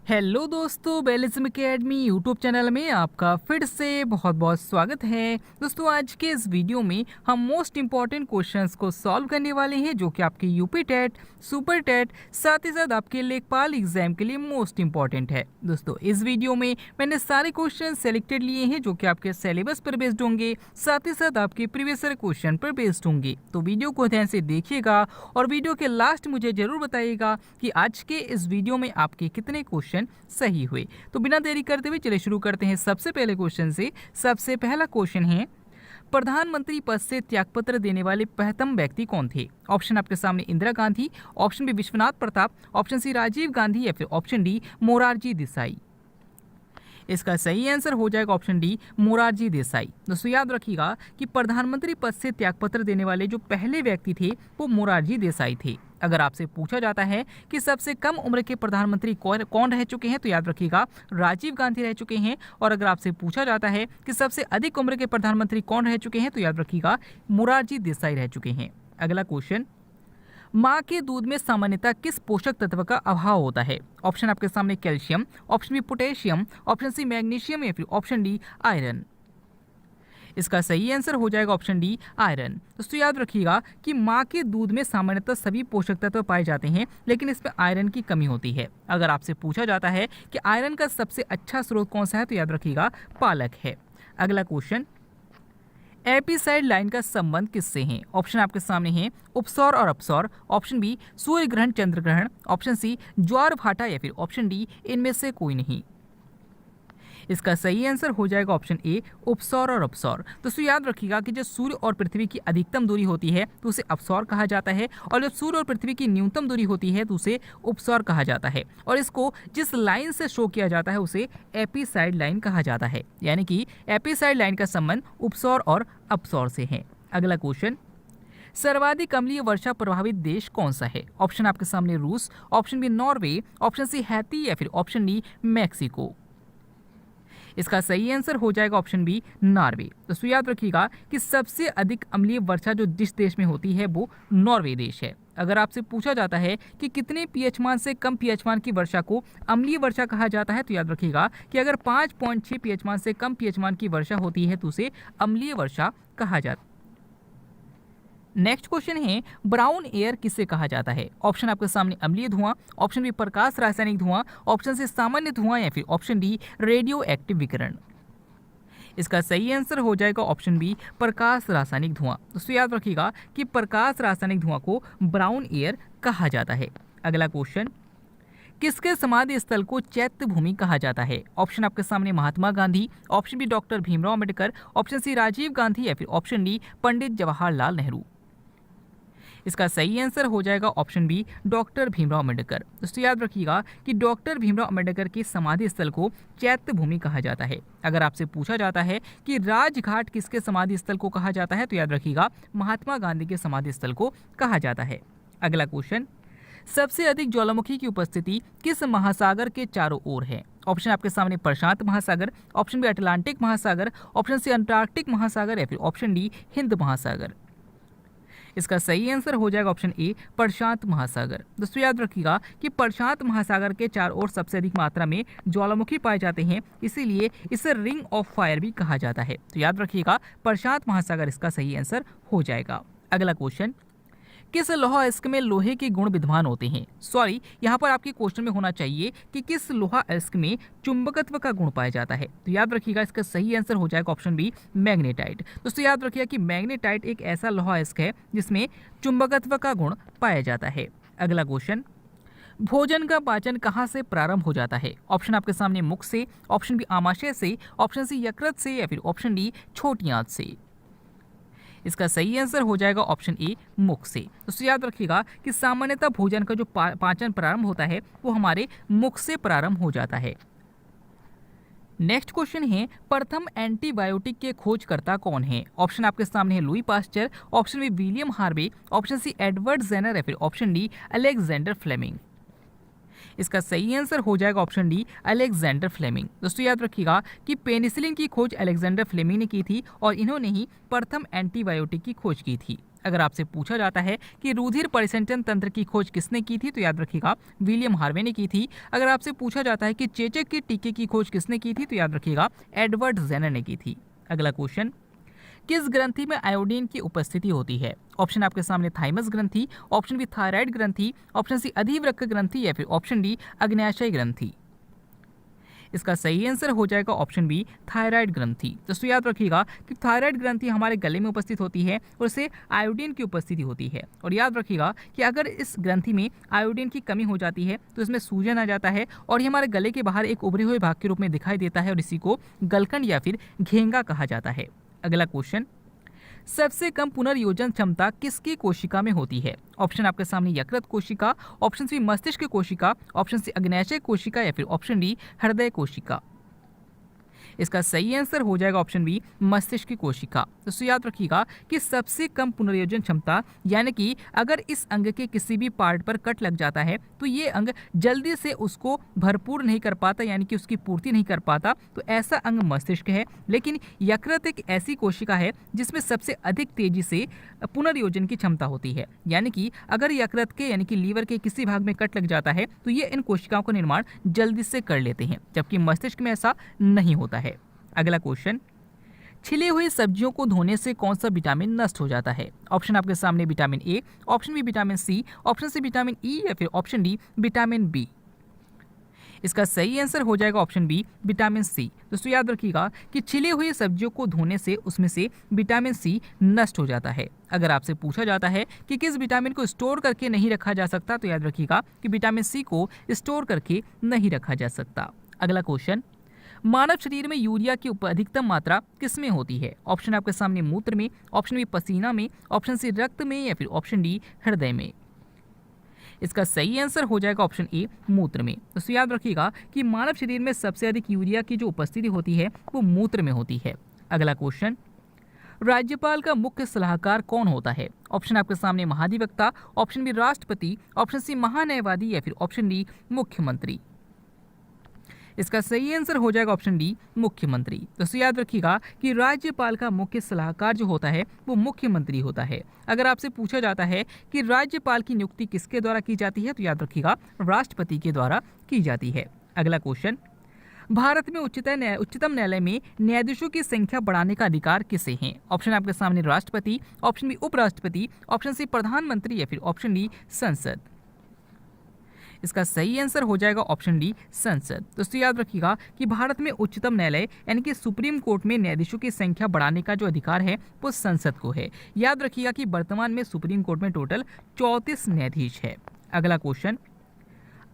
Hello दोस्तों, बेलिज्म academy YouTube channel में आपका फिर से बहुत बहुत स्वागत है। दोस्तों, आज के इस वीडियो में हम मोस्ट इम्पॉर्टेंट क्वेश्चंस को सॉल्व करने वाले हैं जो कि आपके यूपी टेट, सुपर टेट, साथ ही साथ आपके लेखपाल एग्जाम के लिए मोस्ट इम्पॉर्टेंट है। दोस्तों, इस वीडियो में मैंने सारे क्वेश्चन सेलेक्टेड लिए हैं जो कि आपके सिलेबस पर बेस्ड होंगे, साथ ही साथ आपके प्रीवियस ईयर क्वेश्चन पर बेस्ड होंगे। तो वीडियो को ध्यान से देखिएगा और वीडियो के लास्ट मुझे जरूर बताइएगा कि आज के इस वीडियो में आपके कितने क्वेश्चन सही हुए। तो बिना देरी करते हुए चलिए शुरू करते हैं सबसे पहले क्वेश्चन से। सबसे पहला क्वेश्चन है, प्रधानमंत्री पद से त्यागपत्र देने वाले प्रथम व्यक्ति कौन थे? ऑप्शन आपके सामने Indira Gandhi, option B Vishwanath Pratap, option C Rajiv Gandhi या फिर ऑप्शन डी मोरारजी देसाई। इसका सही आंसर हो जाएगा ऑप्शन डी मोरारजी देसाई। दोस्तों, याद रखिएगा कि प्रधानमंत्री पद से त्यागपत्र देने वाले जो पहले व्यक्ति थे वो मोरारजी देसाई थे। अगर आपसे पूछा जाता है कि सबसे कम उम्र के प्रधानमंत्री कौन रह चुके हैं, तो याद रखिएगा राजीव गांधी रह चुके हैं। और अगर आपसे पूछा जाता है कि सबसे अधिक उम्र के प्रधानमंत्री कौन रह चुके हैं, तो याद रखिएगा मोरारजी देसाई रह चुके हैं। अगला क्वेश्चन, माँ के दूध में सामान्यतः किस पोषक तत्व का अभाव होता है? ऑप्शन आपके सामने calcium, option B potassium, option C magnesium या फिर ऑप्शन डी आयरन। इसका सही आंसर हो जाएगा ऑप्शन डी आयरन। दोस्तों, याद रखिएगा कि माँ के दूध में सामान्यतः सभी पोषक तत्व पाए जाते हैं, लेकिन इसमें आयरन की कमी होती है। अगर आपसे पूछा जाता है कि आयरन का सबसे अच्छा स्रोत कौन सा है, तो याद रखिएगा पालक है। अगला क्वेश्चन, एपिसाइड लाइन का संबंध किससे है? ऑप्शन आपके सामने है उपसौर और अपसौर, ऑप्शन बी सूर्य ग्रहण चंद्र ग्रहण, ऑप्शन सी ज्वार भाटा या फिर ऑप्शन डी इनमें से कोई नहीं। इसका सही आंसर हो जाएगा ऑप्शन ए उपसौर और अपसौर। दोस्तों, याद रखिएगा कि जब सूर्य और पृथ्वी की अधिकतम दूरी होती है तो उसे अपसौर कहा जाता है, और जब सूर्य और पृथ्वी की न्यूनतम दूरी होती है तो उसे उपसौर कहा जाता है। और इसको जिस लाइन से शो किया जाता है उसे एपिसाइड लाइन कहा जाता है, यानी कि एपिसाइड लाइन का संबंध उपसौर और अपसौर से है। अगला क्वेश्चन, सर्वाधिक अम्लीय वर्षा प्रभावित देश कौन सा है? ऑप्शन आपके सामने रूस, option B Norway, option C Haiti या फिर ऑप्शन डी मैक्सिको। इसका सही आंसर हो जाएगा ऑप्शन बी नॉर्वे। दोस्तों, याद रखिएगा कि सबसे अधिक अम्लीय वर्षा जो जिस देश में होती है वो नॉर्वे देश है। अगर आपसे पूछा जाता है कि कितने पीएच मान से कम पीएच मान की वर्षा को अम्लीय वर्षा कहा जाता है, तो याद रखिएगा कि अगर 5.6 पीएच मान से कम पीएच मान की वर्षा होती है तो उसे अम्लीय वर्षा कहा जाता है। नेक्स्ट क्वेश्चन है, ब्राउन एयर किसे कहा जाता है? ऑप्शन आपके सामने अम्लीय धुआं, ऑप्शन बी प्रकाश रासायनिक धुआं, ऑप्शन सी सामान्य धुआं या फिर ऑप्शन डी रेडियो एक्टिव विकिरण। इसका सही आंसर हो जाएगा ऑप्शन बी प्रकाश रासायनिक धुआं। दोस्तों, याद रखिएगा कि प्रकाश रासायनिक धुआं को ब्राउन एयर कहा जाता है। अगला क्वेश्चन, किसके समाधि स्थल को चैत्य भूमि कहा जाता है? ऑप्शन आपके सामने Mahatma Gandhi, option B doctor Bhimrao Ambedkar, option C Rajiv Gandhi या फिर ऑप्शन डी पंडित जवाहरलाल नेहरू। इसका सही आंसर हो जाएगा option B doctor Bhimrao Ambedkar. दोस्तों, याद रखिएगा कि डॉक्टर भीमराव अम्बेडकर की समाधि स्थल को चैत्य भूमि कहा जाता है। अगर आपसे पूछा जाता है कि राजघाट किसके समाधि स्थल को कहा जाता है, तो याद रखिएगा महात्मा गांधी के समाधि स्थल को कहा जाता है। अगला क्वेश्चन, सबसे अधिक ज्वालामुखी की उपस्थिति किस महासागर के चारों ओर है? ऑप्शन आपके सामने प्रशांत महासागर, ऑप्शन बी अटलांटिक महासागर, ऑप्शन सी अंटार्कटिक महासागर या फिर ऑप्शन डी हिंद महासागर। इसका सही आंसर हो जाएगा ऑप्शन ए प्रशांत महासागर। दोस्तों, याद रखिएगा कि प्रशांत महासागर के चारों ओर सबसे अधिक मात्रा में ज्वालामुखी पाए जाते हैं, इसीलिए इसे रिंग ऑफ फायर भी कहा जाता है। तो याद रखिएगा प्रशांत महासागर इसका सही आंसर हो जाएगा। अगला क्वेश्चन, किस लौह अयस्क में लोहे के गुण विद्यमान होते हैं? सॉरी, यहाँ पर आपके क्वेश्चन में होना चाहिए कि किस लोह अयस्क में चुंबकत्व का गुण पाया जाता है। तो याद रखिएगा इसका सही आंसर हो जाएगा ऑप्शन बी मैग्नेटाइट। दोस्तों, याद रखिएगा कि मैग्नेटाइट एक ऐसा लोह अयस्क है जिसमें चुंबकत्व का गुण पाया जाता है। अगला क्वेश्चन, भोजन का पाचन कहाँ से प्रारंभ हो जाता है? ऑप्शन आपके सामने मुख से, ऑप्शन बी आमाशय से, ऑप्शन सी यकृत से या फिर ऑप्शन डी छोटी आंत से। इसका सही आंसर हो जाएगा ऑप्शन ए मुख से। दोस्तों, याद रखिएगा कि सामान्यतः भोजन का जो पाचन प्रारंभ होता है वो हमारे मुख से प्रारंभ हो जाता है। नेक्स्ट क्वेश्चन है, प्रथम एंटीबायोटिक के खोजकर्ता कौन है? ऑप्शन आपके सामने है Louis Pasteur, option B William Harvey, option C Edward Jenner या फिर ऑप्शन डी अलेक्जेंडर फ्लेमिंग। इसका सही आंसर हो जाएगा ऑप्शन डी अलेक्जेंडर फ्लेमिंग। दोस्तों, याद रखिएगा कि पेनिसिलिन की खोज अलेक्जेंडर फ्लेमिंग ने की थी और इन्होंने ही प्रथम एंटीबायोटिक की खोज की थी। अगर आपसे पूछा जाता है कि रुधिर परिसंचरण तंत्र की खोज किसने की थी तो याद रखिएगा विलियम हार्वे ने की थी। अगर आपसे पूछा जाता है कि चेचक के टीके की खोज किसने की थी तो याद रखिएगा एडवर्ड जेनर ने की थी। अगला क्वेश्चन, किस ग्रंथि में आयोडीन की उपस्थिति होती है? ऑप्शन आपके सामने थाइमस ग्रंथि, ऑप्शन बी थायराइड ग्रंथि, ऑप्शन सी अधिवृक्क ग्रंथि या फिर ऑप्शन डी अग्न्याशय ग्रंथि। इसका सही आंसर हो जाएगा ऑप्शन बी थायराइड ग्रंथि। दोस्तों याद रखिएगा कि थायराइड ग्रंथि हमारे गले में उपस्थित होती है और इससे आयोडीन की उपस्थिति होती है। और याद रखिएगा कि अगर इस ग्रंथि में आयोडीन की कमी हो जाती है तो इसमें सूजन आ जाता है और ये हमारे गले के बाहर एक उभरे हुए भाग के रूप में दिखाई देता है और इसी को गलकंड या फिर घेंगा कहा जाता है। अगला क्वेश्चन, सबसे कम पुनर्योजन क्षमता किसकी कोशिका में होती है? ऑप्शन आपके सामने यकृत कोशिका, ऑप्शन सी मस्तिष्क कोशिका, ऑप्शन सी अग्न्याशय कोशिका या फिर ऑप्शन डी हृदय कोशिका। इसका सही आंसर हो जाएगा ऑप्शन बी मस्तिष्क की कोशिका। दोस्तों याद रखिएगा कि सबसे कम पुनर्योजन क्षमता यानी कि अगर इस अंग के किसी भी पार्ट पर कट लग जाता है तो ये अंग जल्दी से उसको भरपूर नहीं कर पाता यानी कि उसकी पूर्ति नहीं कर पाता, तो ऐसा अंग मस्तिष्क है। लेकिन यकृत एक ऐसी कोशिका है जिसमें सबसे अधिक तेजी से पुनर्योजन की क्षमता होती है, यानी कि अगर यकृत के यानी कि लीवर के किसी भाग में कट लग जाता है तो ये इन कोशिकाओं का निर्माण जल्दी से कर लेते हैं, जबकि मस्तिष्क में ऐसा नहीं होता है। अगला क्वेश्चन, छिली हुई सब्जियों को धोने से कौन सा विटामिन नष्ट हो जाता है? ऑप्शन आपके सामने vitamin A, option B vitamin C, option C vitamin E या फिर ऑप्शन डी विटामिन बी। इसका सही आंसर हो जाएगा ऑप्शन बी विटामिन सी। दोस्तों याद रखिएगा कि छिली हुई सब्जियों को धोने से उसमें से विटामिन सी नष्ट हो जाता है। अगर आपसे पूछा जाता है कि किस विटामिन को स्टोर करके नहीं रखा जा सकता तो याद रखिएगा कि विटामिन सी को स्टोर करके नहीं रखा जा सकता। अगला क्वेश्चन, मानव शरीर में यूरिया की अधिकतम मात्रा किसमें होती है? ऑप्शन आपके सामने मूत्र में, ऑप्शन बी पसीना में, ऑप्शन सी रक्त में या फिर ऑप्शन डी हृदय में। इसका सही आंसर हो जाएगा ऑप्शन ए मूत्र में। दोस्तों याद रखिएगा कि मानव शरीर में सबसे अधिक यूरिया की जो उपस्थिति होती है वो मूत्र में होती है। अगला क्वेश्चन, राज्यपाल का मुख्य सलाहकार कौन होता है? ऑप्शन आपके सामने महाधिवक्ता, ऑप्शन बी राष्ट्रपति, ऑप्शन सी महान्यायवादी या फिर ऑप्शन डी मुख्यमंत्री। इसका सही आंसर हो जाएगा ऑप्शन डी मुख्यमंत्री। दोस्तों याद रखिएगा कि राज्यपाल का मुख्य सलाहकार जो होता है वो मुख्यमंत्री होता है। अगर आपसे पूछा जाता है कि राज्यपाल की नियुक्ति किसके द्वारा की जाती है तो याद रखिएगा राष्ट्रपति के द्वारा की जाती है। अगला क्वेश्चन, भारत में उच्चतम न्यायालय में न्यायाधीशों की संख्या बढ़ाने का अधिकार किसे है? ऑप्शन आपके सामने राष्ट्रपति, ऑप्शन बी उपराष्ट्रपति, ऑप्शन सी प्रधानमंत्री या फिर ऑप्शन डी संसद। इसका सही आंसर हो जाएगा ऑप्शन डी संसद। दोस्तों याद रखिएगा कि भारत में उच्चतम न्यायालय यानी कि सुप्रीम कोर्ट में न्यायाधीशों की संख्या बढ़ाने का जो अधिकार है वो संसद को है। याद रखिएगा कि वर्तमान में सुप्रीम कोर्ट में टोटल 34 न्यायाधीश है। अगला क्वेश्चन,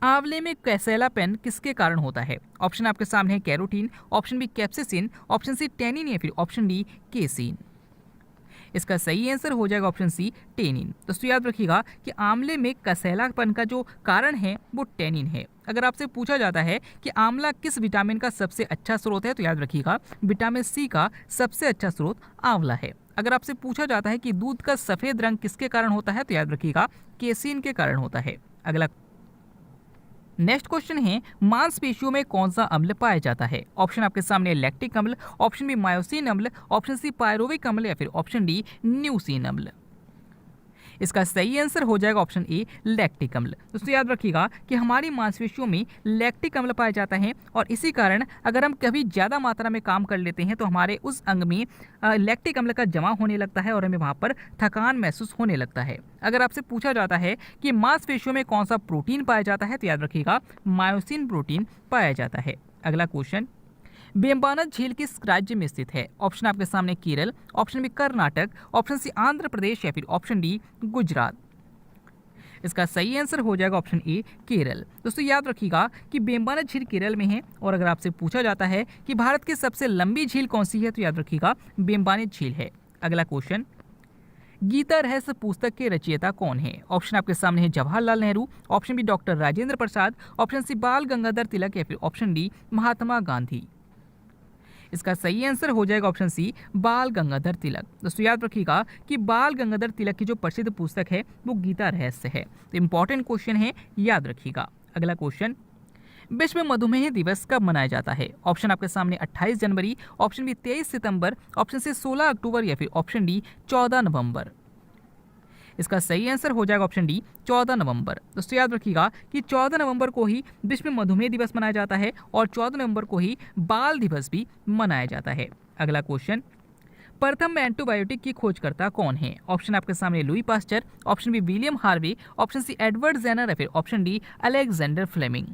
आंवले में कैसेलापेन किसके कारण होता है? ऑप्शन आपके सामने है carotene, option B capsaicin, option C tannin या फिर ऑप्शन डी केसिन। इसका सही आंसर हो जाएगा ऑप्शन सी टेनिन। दोस्तों याद रखिएगा कि आंवले में कसैलापन का जो कारण है वो टेनिन है। अगर आपसे पूछा जाता है कि आंवला किस विटामिन का सबसे अच्छा स्रोत है तो याद रखिएगा विटामिन सी का सबसे अच्छा स्रोत आंवला है। अगर आपसे पूछा जाता है कि दूध का सफेद रंग किसके कारण होता है तो याद रखिएगा केसिन के कारण होता है। अगला नेक्स्ट क्वेश्चन है, मांसपेशियों में कौन सा अम्ल पाया जाता है? ऑप्शन आपके सामने लैक्टिक अम्ल, ऑप्शन बी मायोसिन अम्ल, ऑप्शन सी पायरोविक अम्ल या फिर ऑप्शन डी न्यूसिन अम्ल। इसका सही आंसर हो जाएगा ऑप्शन ए लैक्टिक अम्ल। दोस्तों याद रखिएगा कि हमारी मांसपेशियों में लैक्टिक अम्ल पाया जाता है और इसी कारण अगर हम कभी ज़्यादा मात्रा में काम कर लेते हैं तो हमारे उस अंग में लैक्टिक अम्ल का जमा होने लगता है और हमें वहाँ पर थकान महसूस होने लगता है। अगर आपसे पूछा जाता है कि मांसपेशियों में कौन सा प्रोटीन पाया जाता है तो याद रखिएगा मायोसिन प्रोटीन पाया जाता है। अगला क्वेश्चन, बेम्बानद झील किस राज्य में स्थित है? ऑप्शन आपके सामने Kerala, option B Karnataka, option C Andhra Pradesh या फिर ऑप्शन डी गुजरात। इसका सही आंसर हो जाएगा ऑप्शन ए केरल। दोस्तों याद रखिएगा कि बेम्बानद झील केरल में है और अगर आपसे पूछा जाता है कि भारत की सबसे लंबी झील कौन सी है तो याद रखिएगा बेम्बानद झील है। अगला क्वेश्चन, गीता रहस्य पुस्तक के रचयिता कौन है? ऑप्शन आपके सामने है Jawaharlal Nehru, option B doctor Rajendra Prasad, option C Bal Gangadhar तिलक या फिर ऑप्शन डी महात्मा गांधी। इसका सही आंसर हो जाएगा ऑप्शन सी बाल गंगाधर तिलक। दोस्तों याद रखिएगा कि बाल गंगाधर तिलक की जो प्रसिद्ध पुस्तक है वो गीता रहस्य है। तो इंपॉर्टेंट क्वेश्चन है, याद रखिएगा। अगला क्वेश्चन, विश्व मधुमेह दिवस कब मनाया जाता है? ऑप्शन आपके सामने 28 जनवरी, ऑप्शन बी 23 सितंबर, ऑप्शन सी 16 अक्टूबर या फिर ऑप्शन डी 14 नवंबर। इसका सही आंसर हो जाएगा ऑप्शन डी 14 नवंबर। दोस्तों याद रखिएगा कि 14 नवंबर को ही विश्व मधुमेह दिवस मनाया जाता है और 14 नवंबर को ही बाल दिवस भी मनाया जाता है। अगला क्वेश्चन, प्रथम एंटीबायोटिक की खोजकर्ता कौन है? ऑप्शन आपके सामने Louis Pasteur, option B William Harvey, option C Edward Jenner या फिर ऑप्शन डी अलेक्जेंडर फ्लेमिंग।